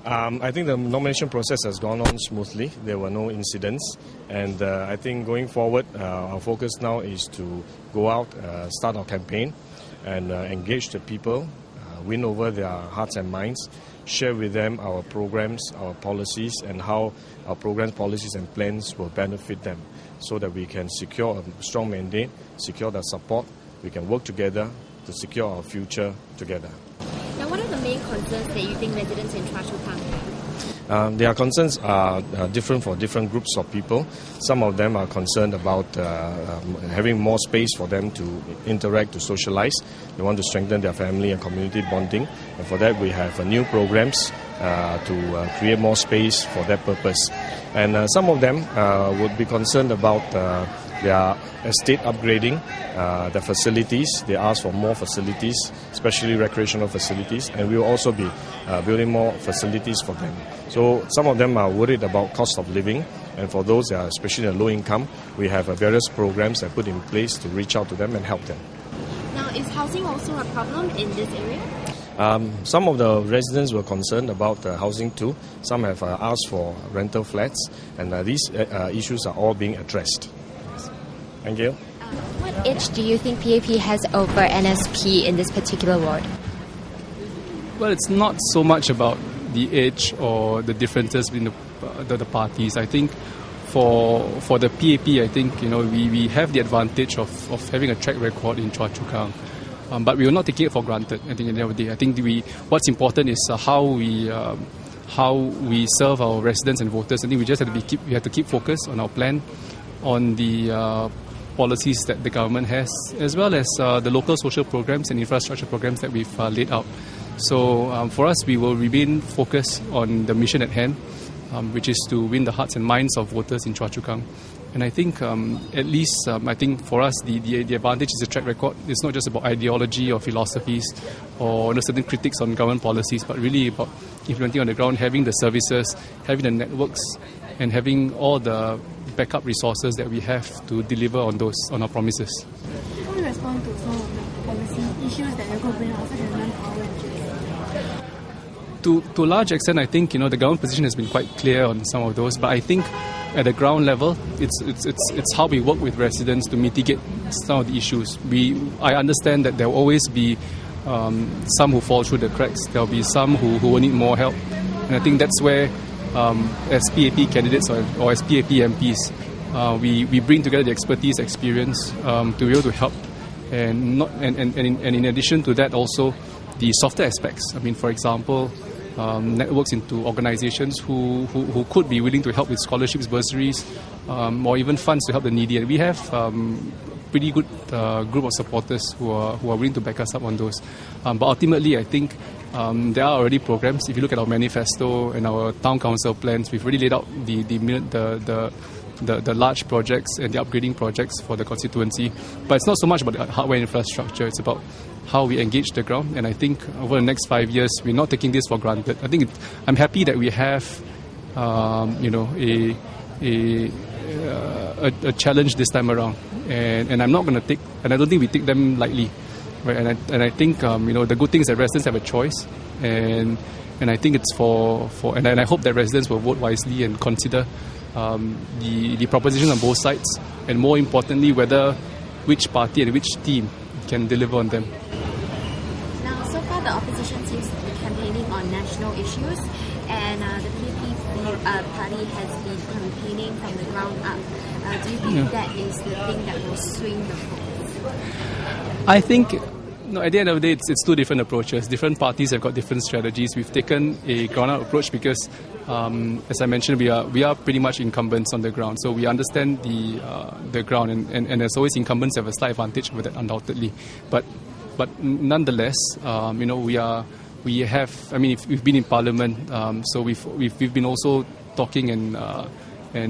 I think the nomination process has gone on smoothly. There were no incidents, and I think going forward, our focus now is to go out, start our campaign, and engage the people, win over their hearts and minds, share with them our programs, our policies, and how our programs, policies, and plans will benefit them, so that we can secure a strong mandate, secure their support. We can work together to secure our future together. Now, what are the main concerns that you think residents in Chua Chu Kang have? Their concerns are different for different groups of people. Some of them are concerned about having more space for them to interact, to socialize. They want to strengthen their family and community bonding. And for that, we have new programs to create more space for that purpose. And some of them would be concerned about their estate upgrading, their facilities. They ask for more facilities, especially recreational facilities, and we will also be building more facilities for them. So some of them are worried about cost of living, and for those that are especially in low income, we have various programs that put in place to reach out to them and help them. Now, is housing also a problem in this area? Some of the residents were concerned about housing too. Some have asked for rental flats, and these issues are all being addressed. Thank you. What edge do you think PAP has over NSP in this particular ward? Well, it's not so much about the edge or the differences between the parties. I think for the PAP, I think we have the advantage of having a track record in Chua Chu Kang. But we are not taking it for granted. I think at the end of the day, I think what's important is how we serve our residents and voters. I think we just have to keep focus on our plan, on the policies that the government has, as well as the local social programs and infrastructure programs that we've laid out. So for us, we will remain focused on the mission at hand, which is to win the hearts and minds of voters in Chua Chu Kang. And I think at least I think for us the advantage is a track record. It's not just about ideology or philosophies or certain critics on government policies, but really about implementing on the ground, having the services, having the networks, and having all the backup resources that we have to deliver on our promises. How do you respond to some of the policy issues that you're going to bring out, such as manpower and to a large extent, I think the government position has been quite clear on some of those. But I think at the ground level, it's how we work with residents to mitigate some of the issues. I understand that there will always be some who fall through the cracks. There will be some who will need more help, and I think that's where, as PAP candidates or as PAP MPs, we bring together the expertise, experience to be able to help, and in addition to that, also the softer aspects. I mean, for example, networks into organizations who could be willing to help with scholarships, bursaries, or even funds to help the needy. And we have pretty good group of supporters who are willing to back us up on those. But ultimately, I think there are already programs. If you look at our manifesto and our town council plans, we've already laid out the large projects and the upgrading projects for the constituency. But it's not so much about the hardware infrastructure. It's about how we engage the ground. And I think over the next 5 years, we're not taking this for granted. I think I'm happy that we have a challenge this time around, and I'm not going to take, and I don't think we take them lightly, right? And I think the good thing is that residents have a choice, and I think it's and I hope that residents will vote wisely and consider the propositions on both sides, and more importantly, which party and which team can deliver on them. Now, so far the opposition seems to be campaigning on national issues, and the PAP party has been campaigning from the ground up. Do you think that is the thing that will swing the vote? I think at the end of the day, it's two different approaches. Different parties have got different strategies. We've taken a ground-up approach because, as I mentioned, we are pretty much incumbents on the ground. So we understand the ground, and as always, incumbents have a slight advantage over that, undoubtedly. But nonetheless, we've been in Parliament, so we've been also talking and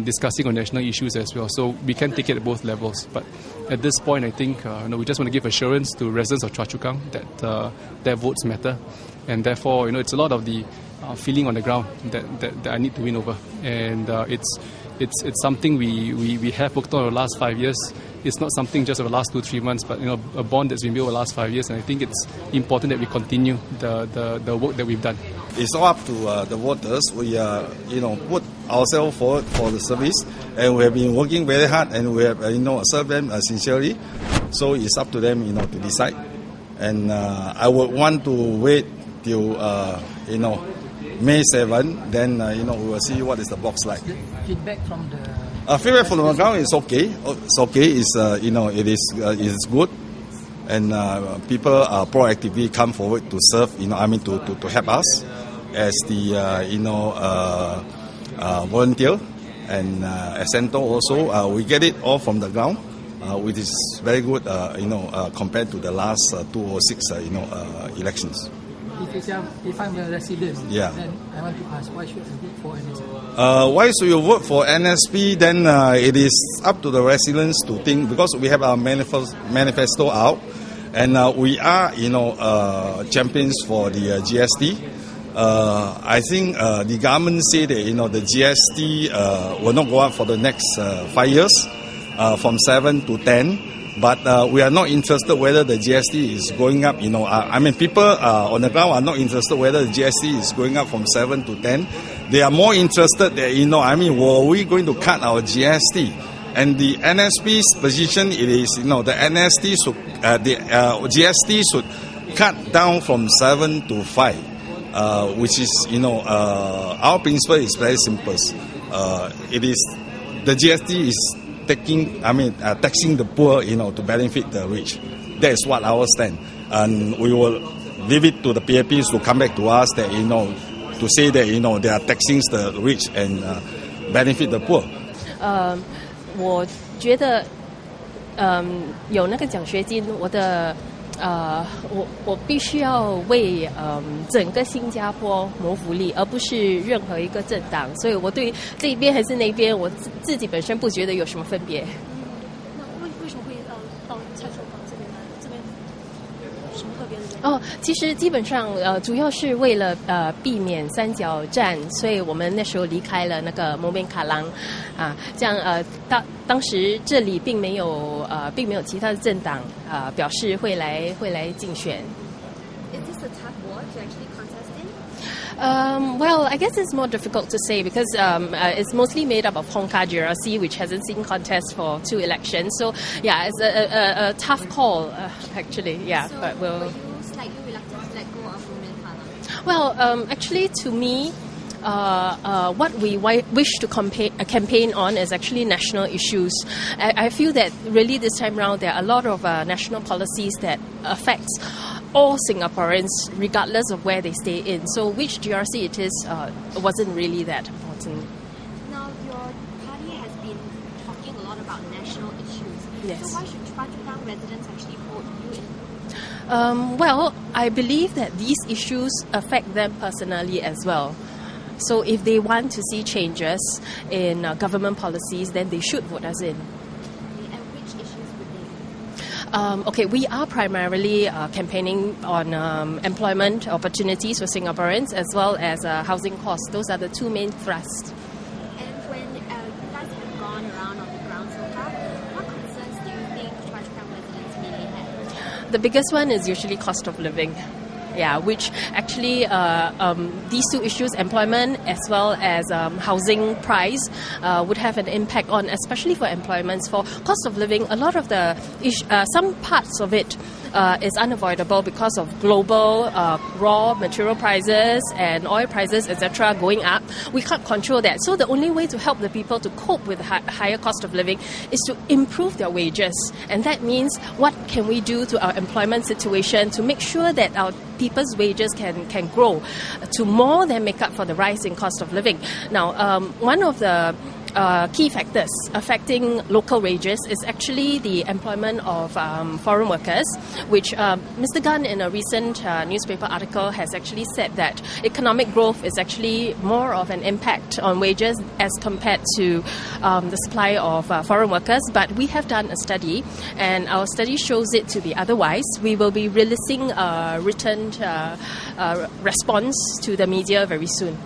discussing on national issues as well. So we can take it at both levels. But at this point, I think we just want to give assurance to residents of Chua Chu Kang that their votes matter, and therefore it's a lot of the feeling on the ground that I need to win over, and it's something we have worked on over the last 5 years. It's not something just over the last 2-3 months, but a bond that's been built over the last 5 years, and I think it's important that we continue the work that we've done. It's all up to the voters. We put ourselves forward for the service, and we have been working very hard, and we have served them sincerely. So it's up to them to decide. And I would want to wait till May 7. Then we will see what is the box like. Feedback from feedback from the ground is okay. It's okay. It is good, and people proactively come forward to serve. To help us as the volunteer, and as Cento also we get it all from the ground, which is very good. Compared to the last 2 or 6 elections. If I'm a resident, then I want to ask, why should I vote for NSP? Why should you vote for NSP? Then it is up to the residents to think, because we have our manifesto out, and we are champions for the GST. I think the government say that the GST will not go up for the next 5 years, from 7 to 10. But we are not interested whether the GST is going up. People on the ground are not interested whether the GST is going up from 7 to 10. They are more interested that, were we going to cut our GST? And the NSP's position, it is, the GST should cut down from 7 to 5, which is, our principle is very simple. It is, the GST is taxing the poor, to benefit the rich. That is what our stand, and we will leave it to the PAPs to come back to us that to say that they are taxing the rich and benefit the poor. 我觉得有那个奖学金，我必须要为整个新加坡谋福利，而不是任何一个政党。所以我对这一边还是那一边，我自己本身不觉得有什么分别。那为什么会到蔡寿刚这边来？这边什么特别的？其实基本上主要是为了避免三角战，所以我们那时候离开了那个蒙边卡朗啊，这样当时这里并没有其他的政党表示会来竞选。Is this a tough war to actually contest in? Well, I guess it's more difficult to say because it's mostly made up of Hong Kong GRC, which hasn't seen contest for 2 elections. So yeah, it's a tough call actually. Yeah, So but were we'll. you slightly reluctant to let go of Roman Kalang? Well, actually, to me, what we wish to campaign on is actually national issues. I feel that really this time around there are a lot of national policies that affect all Singaporeans regardless of where they stay in. So which GRC it is wasn't really that important. Now, your party has been talking a lot about national issues. Yes. So why should Chua Chu Kang residents actually vote you in? Well, I believe that these issues affect them personally as well. So if they want to see changes in government policies, then they should vote us in. And which issues would they be? Okay, we are primarily campaigning on employment opportunities for Singaporeans as well as housing costs. Those are the 2 main thrusts. And when you guys have gone around on the ground so far, what concerns do you think Chua Chu Kang residents mainly have? The biggest one is usually cost of living. Yeah, which actually these 2 issues, employment as well as housing price, would have an impact on, especially for employments. For cost of living, a lot of some parts of it is unavoidable because of global raw material prices and oil prices, etc., going up. We can't control that. So the only way to help the people to cope with higher cost of living is to improve their wages. And that means what can we do to our employment situation to make sure that our people's wages can grow to more than make up for the rise in cost of living. Now, one of the key factors affecting local wages is actually the employment of foreign workers, which Mr. Gunn in a recent newspaper article has actually said that economic growth is actually more of an impact on wages as compared to the supply of foreign workers. But we have done a study, and our study shows it to be otherwise. We will be releasing a written response to the media very soon.